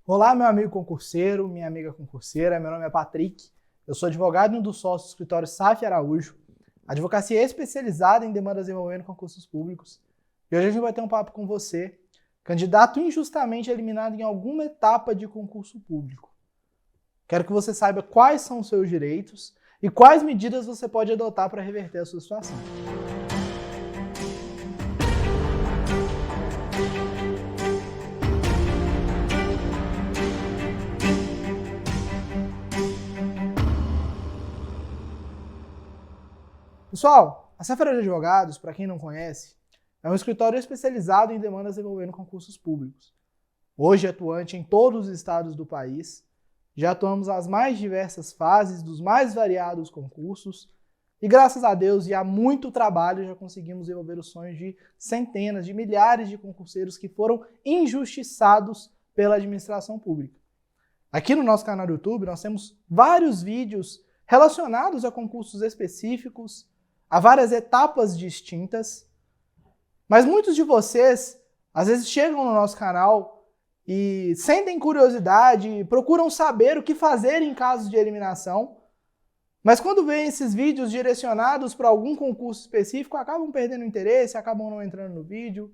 Olá, meu amigo concurseiro, minha amiga concurseira, meu nome é Patrick, eu sou advogado e um dos sócios do escritório Saf Araújo, advocacia especializada em demandas envolvendo concursos públicos. E hoje a gente vai ter um papo com você, candidato injustamente eliminado em alguma etapa de concurso público. Quero que você saiba quais são os seus direitos e quais medidas você pode adotar para reverter a sua situação. Pessoal, a Saf Araújo Advogados, para quem não conhece, é um escritório especializado em demandas envolvendo concursos públicos. Hoje atuante em todos os estados do país, já atuamos nas mais diversas fases dos mais variados concursos e, graças a Deus e a muito trabalho, já conseguimos desenvolver os sonhos de centenas, de milhares de concurseiros que foram injustiçados pela administração pública. Aqui no nosso canal do YouTube nós temos vários vídeos relacionados a concursos específicos, a várias etapas distintas, mas muitos de vocês às vezes chegam no nosso canal e sentem curiosidade, procuram saber o que fazer em caso de eliminação, mas quando veem esses vídeos direcionados para algum concurso específico, acabam perdendo interesse, acabam não entrando no vídeo.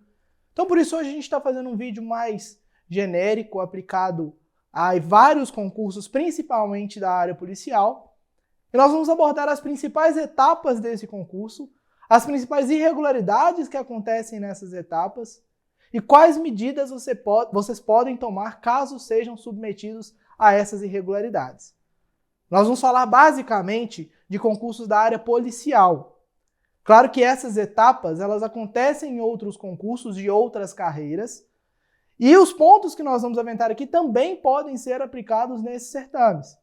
Então por isso hoje a gente está fazendo um vídeo mais genérico, aplicado a vários concursos, principalmente da área policial, e nós vamos abordar as principais etapas desse concurso, as principais irregularidades que acontecem nessas etapas e quais medidas vocês podem tomar caso sejam submetidos a essas irregularidades. Nós vamos falar basicamente de concursos da área policial. Claro que essas etapas elas acontecem em outros concursos de outras carreiras e os pontos que nós vamos aventar aqui também podem ser aplicados nesses certames.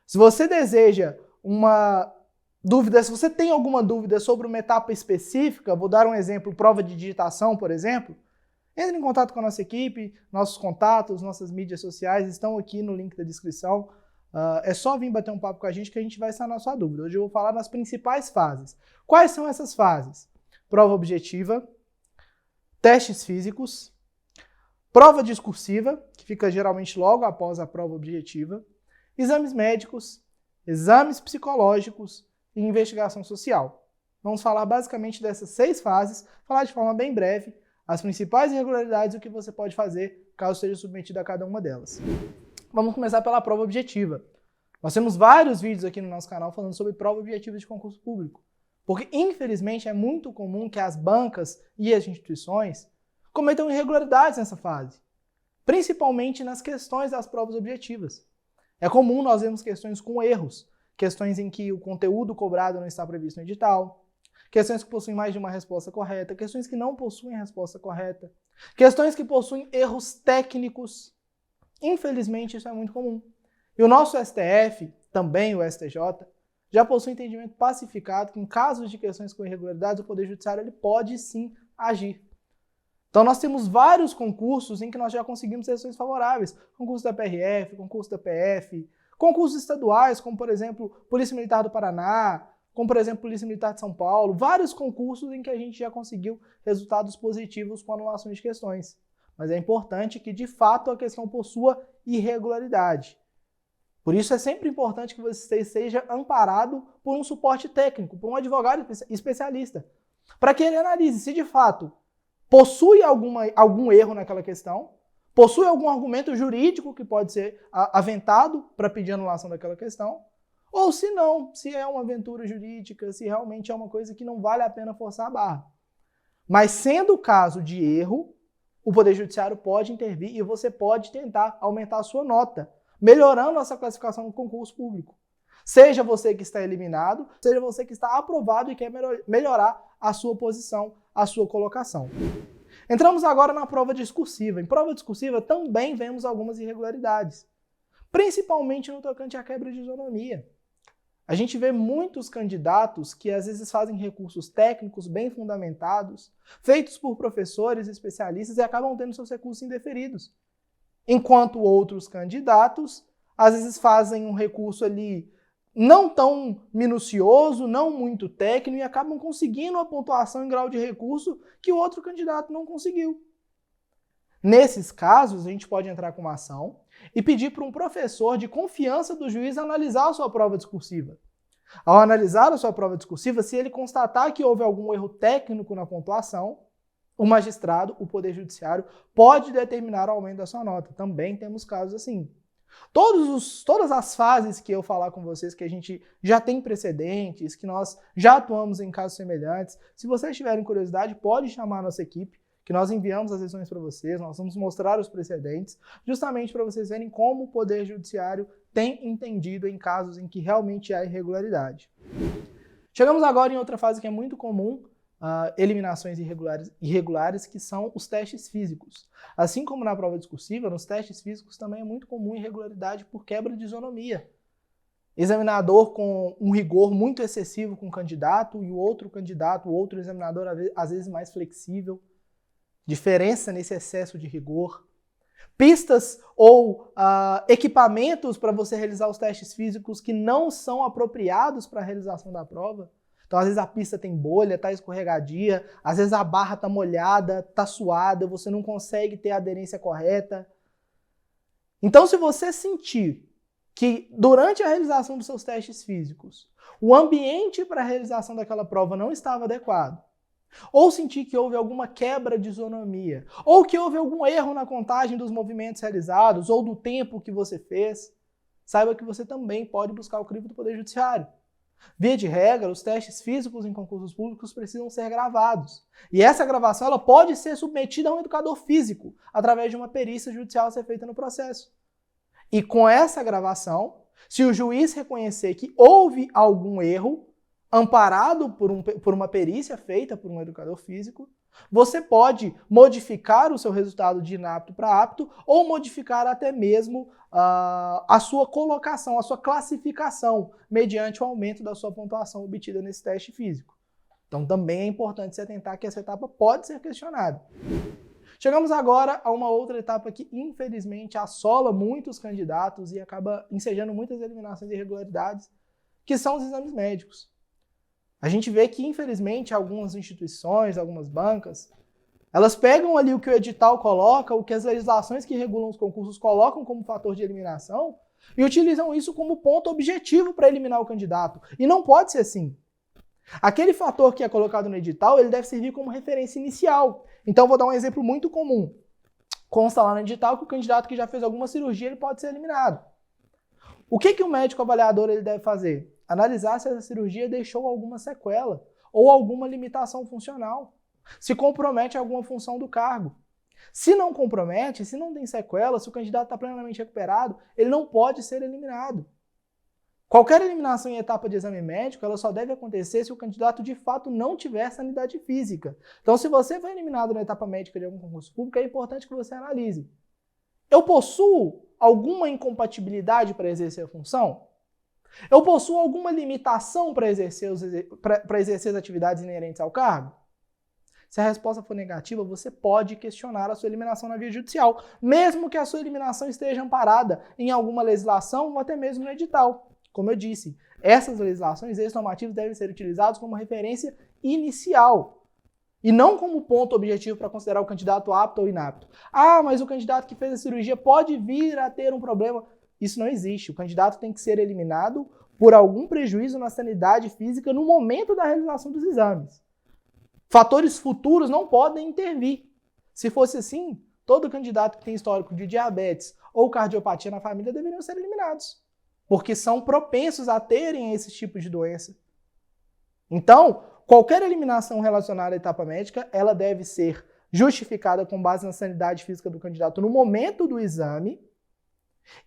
Se você deseja uma dúvida, se você tem alguma dúvida sobre uma etapa específica, vou dar um exemplo, prova de digitação, por exemplo, entre em contato com a nossa equipe, nossos contatos, nossas mídias sociais estão aqui no link da descrição. É só vir bater um papo com a gente que a gente vai sanar a sua dúvida. Hoje eu vou falar das principais fases. Quais são essas fases? Prova objetiva, testes físicos, prova discursiva, que fica geralmente logo após a prova objetiva, exames médicos, exames psicológicos e investigação social. Vamos falar basicamente dessas 6 fases, falar de forma bem breve as principais irregularidades e o que você pode fazer caso seja submetido a cada uma delas. Vamos começar pela prova objetiva. Nós temos vários vídeos aqui no nosso canal falando sobre prova objetiva de concurso público, porque infelizmente é muito comum que as bancas e as instituições cometam irregularidades nessa fase, principalmente nas questões das provas objetivas. É comum nós vermos questões com erros, questões em que o conteúdo cobrado não está previsto no edital, questões que possuem mais de uma resposta correta, questões que não possuem resposta correta, questões que possuem erros técnicos. Infelizmente, isso é muito comum. E o nosso STF, também o STJ, já possui entendimento pacificado que em casos de questões com irregularidades, o Poder Judiciário ele pode sim agir. Então nós temos vários concursos em que nós já conseguimos decisões favoráveis. Concurso da PRF, concurso da PF, concursos estaduais, como por exemplo Polícia Militar do Paraná, como por exemplo Polícia Militar de São Paulo, vários concursos em que a gente já conseguiu resultados positivos com anulações de questões. Mas é importante que de fato a questão possua irregularidade. Por isso é sempre importante que você seja amparado por um suporte técnico, por um advogado especialista, para que ele analise se de fato possui algum erro naquela questão, possui algum argumento jurídico que pode ser aventado para pedir anulação daquela questão, ou se não, se é uma aventura jurídica, se realmente é uma coisa que não vale a pena forçar a barra. Mas sendo o caso de erro, o Poder Judiciário pode intervir e você pode tentar aumentar a sua nota, melhorando essa classificação no concurso público. Seja você que está eliminado, seja você que está aprovado e quer melhorar a sua posição, a sua colocação. Entramos agora na prova discursiva. Em prova discursiva também vemos algumas irregularidades, principalmente no tocante à quebra de isonomia. A gente vê muitos candidatos que às vezes fazem recursos técnicos bem fundamentados, feitos por professores especialistas e acabam tendo seus recursos indeferidos. Enquanto outros candidatos às vezes fazem um recurso ali não tão minucioso, não muito técnico, e acabam conseguindo uma pontuação em grau de recurso que o outro candidato não conseguiu. Nesses casos, a gente pode entrar com uma ação e pedir para um professor de confiança do juiz analisar a sua prova discursiva. Ao analisar a sua prova discursiva, se ele constatar que houve algum erro técnico na pontuação, o magistrado, o Poder Judiciário, pode determinar o aumento da sua nota. Também temos casos assim. Todas as fases que eu falar com vocês, que a gente já tem precedentes, que nós já atuamos em casos semelhantes, se vocês tiverem curiosidade, pode chamar a nossa equipe, que nós enviamos as lições para vocês, nós vamos mostrar os precedentes, justamente para vocês verem como o Poder Judiciário tem entendido em casos em que realmente há irregularidade. Chegamos agora em outra fase que é muito comum, eliminações irregulares, que são os testes físicos. Assim como na prova discursiva, nos testes físicos também é muito comum irregularidade por quebra de isonomia. Examinador com um rigor muito excessivo com o candidato e o outro examinador às vezes mais flexível. Diferença nesse excesso de rigor. Pistas ou equipamentos para você realizar os testes físicos que não são apropriados para a realização da prova. Então, às vezes a pista tem bolha, está escorregadia, às vezes a barra está molhada, está suada, você não consegue ter a aderência correta. Então, se você sentir que durante a realização dos seus testes físicos, o ambiente para a realização daquela prova não estava adequado, ou sentir que houve alguma quebra de isonomia, ou que houve algum erro na contagem dos movimentos realizados, ou do tempo que você fez, saiba que você também pode buscar o crivo do Poder Judiciário. Via de regra, os testes físicos em concursos públicos precisam ser gravados. E essa gravação ela pode ser submetida a um educador físico, através de uma perícia judicial a ser feita no processo. E com essa gravação, se o juiz reconhecer que houve algum erro, amparado por uma perícia feita por um educador físico, você pode modificar o seu resultado de inapto para apto ou modificar até mesmo a sua colocação, a sua classificação, mediante o aumento da sua pontuação obtida nesse teste físico. Então também é importante se atentar que essa etapa pode ser questionada. Chegamos agora a uma outra etapa que infelizmente assola muitos candidatos e acaba ensejando muitas eliminações e irregularidades, que são os exames médicos. A gente vê que, infelizmente, algumas instituições, algumas bancas, elas pegam ali o que o edital coloca, o que as legislações que regulam os concursos colocam como fator de eliminação e utilizam isso como ponto objetivo para eliminar o candidato. E não pode ser assim. Aquele fator que é colocado no edital, ele deve servir como referência inicial. Então, vou dar um exemplo muito comum. Consta lá no edital que o candidato que já fez alguma cirurgia, ele pode ser eliminado. O que o médico avaliador ele deve fazer? Analisar se essa cirurgia deixou alguma sequela ou alguma limitação funcional. Se compromete alguma função do cargo. Se não compromete, se não tem sequela, se o candidato está plenamente recuperado, ele não pode ser eliminado. Qualquer eliminação em etapa de exame médico, ela só deve acontecer se o candidato de fato não tiver sanidade física. Então, se você foi eliminado na etapa médica de algum concurso público, é importante que você analise. Eu possuo alguma incompatibilidade para exercer a função? Eu possuo alguma limitação para exercer as atividades inerentes ao cargo? Se a resposta for negativa, você pode questionar a sua eliminação na via judicial, mesmo que a sua eliminação esteja amparada em alguma legislação ou até mesmo no edital. Como eu disse, essas legislações, esses normativos devem ser utilizados como referência inicial e não como ponto objetivo para considerar o candidato apto ou inapto. Ah, mas o candidato que fez a cirurgia pode vir a ter um problema. Isso não existe. O candidato tem que ser eliminado por algum prejuízo na sanidade física no momento da realização dos exames. Fatores futuros não podem intervir. Se fosse assim, todo candidato que tem histórico de diabetes ou cardiopatia na família deveriam ser eliminados, porque são propensos a terem esses tipos de doença. Então, qualquer eliminação relacionada à etapa médica, ela deve ser justificada com base na sanidade física do candidato no momento do exame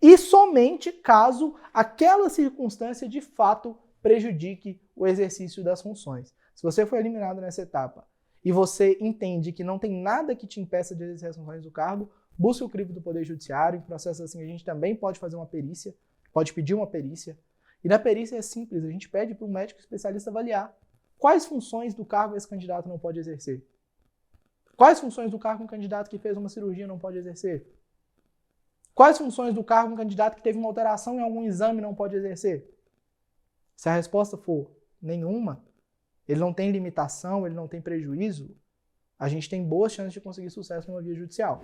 e somente caso aquela circunstância de fato prejudique o exercício das funções. Se você foi eliminado nessa etapa e você entende que não tem nada que te impeça de exercer as funções do cargo, busque o crivo do Poder Judiciário. Em processos assim, a gente também pode fazer uma perícia, pode pedir uma perícia. E na perícia é simples, a gente pede para um médico especialista avaliar quais funções do cargo esse candidato não pode exercer. Quais funções do cargo um candidato que fez uma cirurgia não pode exercer? Quais funções do cargo um candidato que teve uma alteração em algum exame não pode exercer? Se a resposta for nenhuma, ele não tem limitação, ele não tem prejuízo, a gente tem boas chances de conseguir sucesso numa via judicial.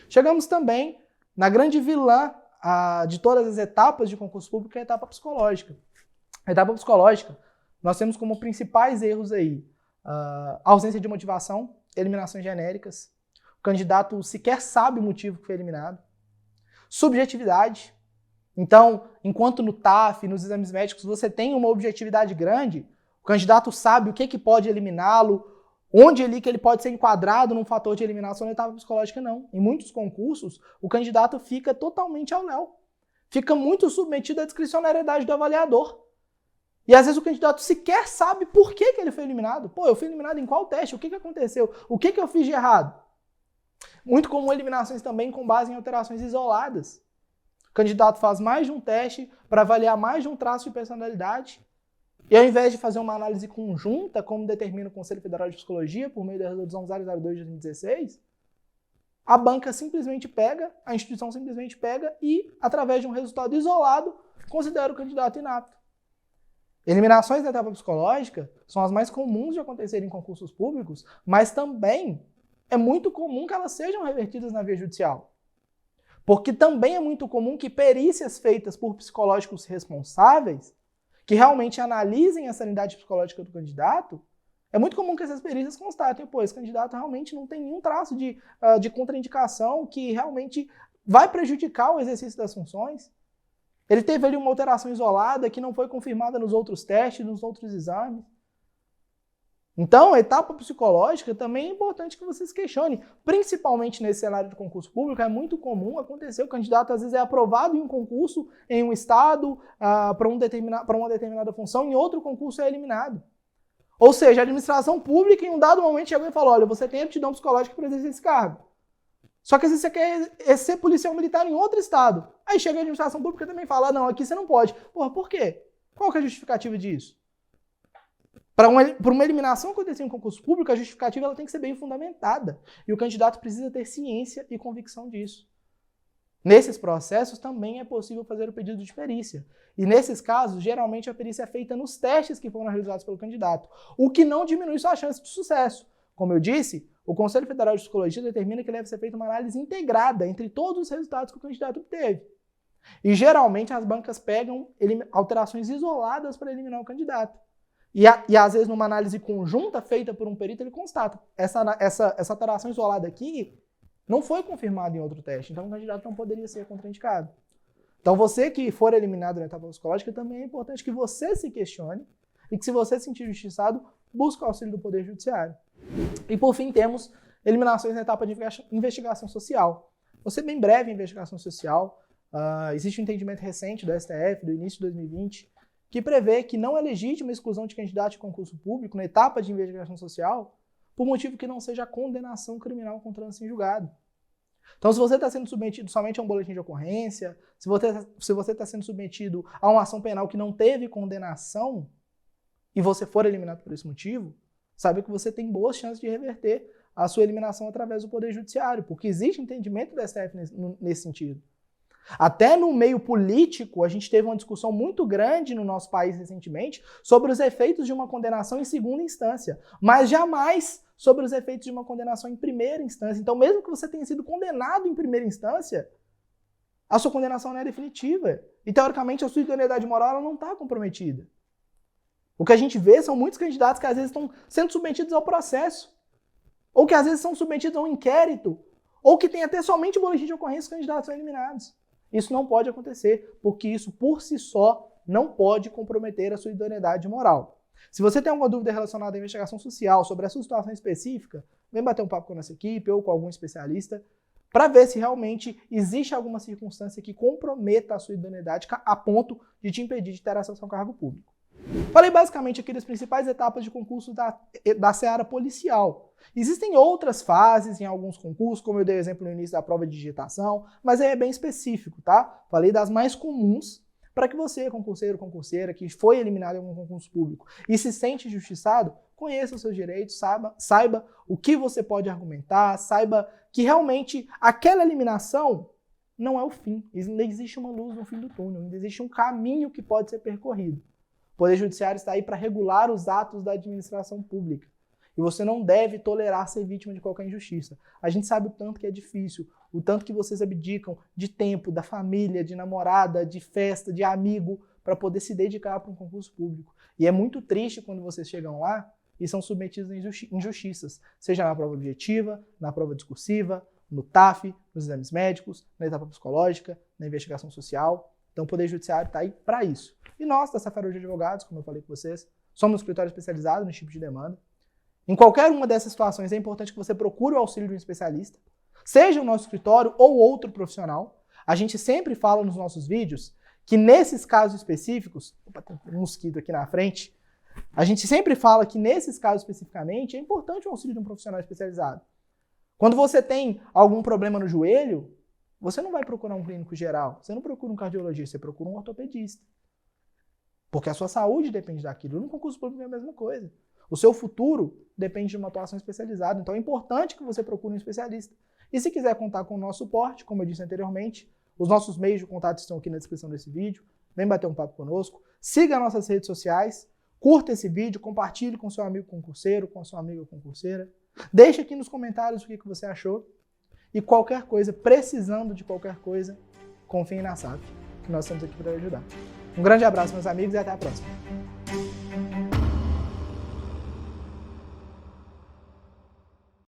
Chegamos também na grande vilã de todas as etapas de concurso público é a etapa psicológica. A etapa psicológica, nós temos como principais erros aí ausência de motivação, eliminações genéricas, o candidato sequer sabe o motivo que foi eliminado, subjetividade. Então, enquanto no TAF, nos exames médicos, você tem uma objetividade grande, o candidato sabe o que pode eliminá-lo, onde ali que ele pode ser enquadrado num fator de eliminação. Na etapa psicológica, não. Em muitos concursos, o candidato fica totalmente ao léu. Fica muito submetido à discricionariedade do avaliador. E às vezes o candidato sequer sabe por que ele foi eliminado. Pô, eu fui eliminado em qual teste? O que aconteceu? O que eu fiz de errado? Muito comum eliminações também com base em alterações isoladas. O candidato faz mais de um teste para avaliar mais de um traço de personalidade. E ao invés de fazer uma análise conjunta, como determina o Conselho Federal de Psicologia, por meio da Resolução 002 de 2016, a banca simplesmente pega, a instituição simplesmente pega e, através de um resultado isolado, considera o candidato inapto. Eliminações da etapa psicológica são as mais comuns de acontecer em concursos públicos, mas também é muito comum que elas sejam revertidas na via judicial. Porque também é muito comum que perícias feitas por psicológicos responsáveis, que realmente analisem a sanidade psicológica do candidato, é muito comum que essas perícias constatem, pô, esse candidato realmente não tem nenhum traço de contraindicação que realmente vai prejudicar o exercício das funções. Ele teve ali uma alteração isolada que não foi confirmada nos outros testes, nos outros exames. Então, a etapa psicológica também é importante que você se questione. Principalmente nesse cenário de concurso público, é muito comum acontecer, o candidato às vezes é aprovado em um concurso, em um estado, para uma determinada função, em outro concurso é eliminado. Ou seja, a administração pública em um dado momento chegou e falou, olha, você tem aptidão psicológica para exercer esse cargo. Só que às vezes você quer ser policial militar em outro estado. Aí chega a administração pública e também fala, não, aqui você não pode. Porra, por quê? Qual que é a justificativa disso? Para uma eliminação acontecer em concurso público, a justificativa ela tem que ser bem fundamentada. E o candidato precisa ter ciência e convicção disso. Nesses processos também é possível fazer o pedido de perícia. E nesses casos, geralmente a perícia é feita nos testes que foram realizados pelo candidato, o que não diminui sua chance de sucesso. Como eu disse, o Conselho Federal de Psicologia determina que deve ser feita uma análise integrada entre todos os resultados que o candidato obteve. E geralmente as bancas pegam alterações isoladas para eliminar o candidato. E às vezes numa análise conjunta feita por um perito ele constata, essa alteração isolada aqui não foi confirmada em outro teste, então o candidato não poderia ser contraindicado. Então você que for eliminado na etapa psicológica, também é importante que você se questione e que se você se sentir injustiçado, busque o auxílio do Poder Judiciário. E por fim temos eliminações na etapa de investigação social. Vou ser bem breve em investigação social. Existe um entendimento recente do STF, do início de 2020, que prevê que não é legítima a exclusão de candidato de concurso público na etapa de investigação social por motivo que não seja a condenação criminal com trânsito em julgado. Então, se você está sendo submetido somente a um boletim de ocorrência, se você está sendo submetido a uma ação penal que não teve condenação e você for eliminado por esse motivo, saiba que você tem boas chances de reverter a sua eliminação através do Poder Judiciário, porque existe entendimento do STF nesse sentido. Até no meio político, a gente teve uma discussão muito grande no nosso país recentemente sobre os efeitos de uma condenação em segunda instância, mas jamais sobre os efeitos de uma condenação em primeira instância. Então, mesmo que você tenha sido condenado em primeira instância, a sua condenação não é definitiva. E, teoricamente, a sua idoneidade moral ela não está comprometida. O que a gente vê são muitos candidatos que às vezes estão sendo submetidos ao processo, ou que às vezes são submetidos a um inquérito, ou que tem até somente boletim de ocorrência e os candidatos são eliminados. Isso não pode acontecer, porque isso por si só não pode comprometer a sua idoneidade moral. Se você tem alguma dúvida relacionada à investigação social, sobre a sua situação específica, vem bater um papo com a nossa equipe ou com algum especialista para ver se realmente existe alguma circunstância que comprometa a sua idoneidade a ponto de te impedir de ter acesso ao cargo público. Falei basicamente aqui das principais etapas de concurso da seara policial. Existem outras fases em alguns concursos, como eu dei exemplo no início da prova de digitação, mas é bem específico, tá? Falei das mais comuns para que você, concurseiro, concurseira, que foi eliminado em algum concurso público e se sente injustiçado, conheça os seus direitos, saiba o que você pode argumentar, saiba que realmente aquela eliminação não é o fim. Ainda existe uma luz no fim do túnel, ainda existe um caminho que pode ser percorrido. O Poder Judiciário está aí para regular os atos da administração pública. E você não deve tolerar ser vítima de qualquer injustiça. A gente sabe o tanto que é difícil, o tanto que vocês abdicam de tempo, da família, de namorada, de festa, de amigo, para poder se dedicar para um concurso público. E é muito triste quando vocês chegam lá e são submetidos a injustiças, seja na prova objetiva, na prova discursiva, no TAF, nos exames médicos, na etapa psicológica, na investigação social. Então o Poder Judiciário está aí para isso. E nós, da Safra de Advogados, como eu falei com vocês, somos um escritório especializado nesse tipo de demanda. Em qualquer uma dessas situações é importante que você procure o auxílio de um especialista, seja o nosso escritório ou outro profissional. A gente sempre fala nos nossos vídeos que nesses casos específicos, opa, tem um mosquito aqui na frente, a gente sempre fala que nesses casos especificamente é importante o auxílio de um profissional especializado. Quando você tem algum problema no joelho, você não vai procurar um clínico geral, você não procura um cardiologista, você procura um ortopedista. Porque a sua saúde depende daquilo. No concurso público é a mesma coisa. O seu futuro depende de uma atuação especializada. Então é importante que você procure um especialista. E se quiser contar com o nosso suporte, como eu disse anteriormente, os nossos meios de contato estão aqui na descrição desse vídeo. Vem bater um papo conosco. Siga nossas redes sociais. Curta esse vídeo, compartilhe com seu amigo concurseiro, com a sua amiga concurseira. Deixe aqui nos comentários o que você achou. E qualquer coisa, precisando de qualquer coisa, confie na SAF, que nós estamos aqui para ajudar. Um grande abraço, meus amigos, e até a próxima.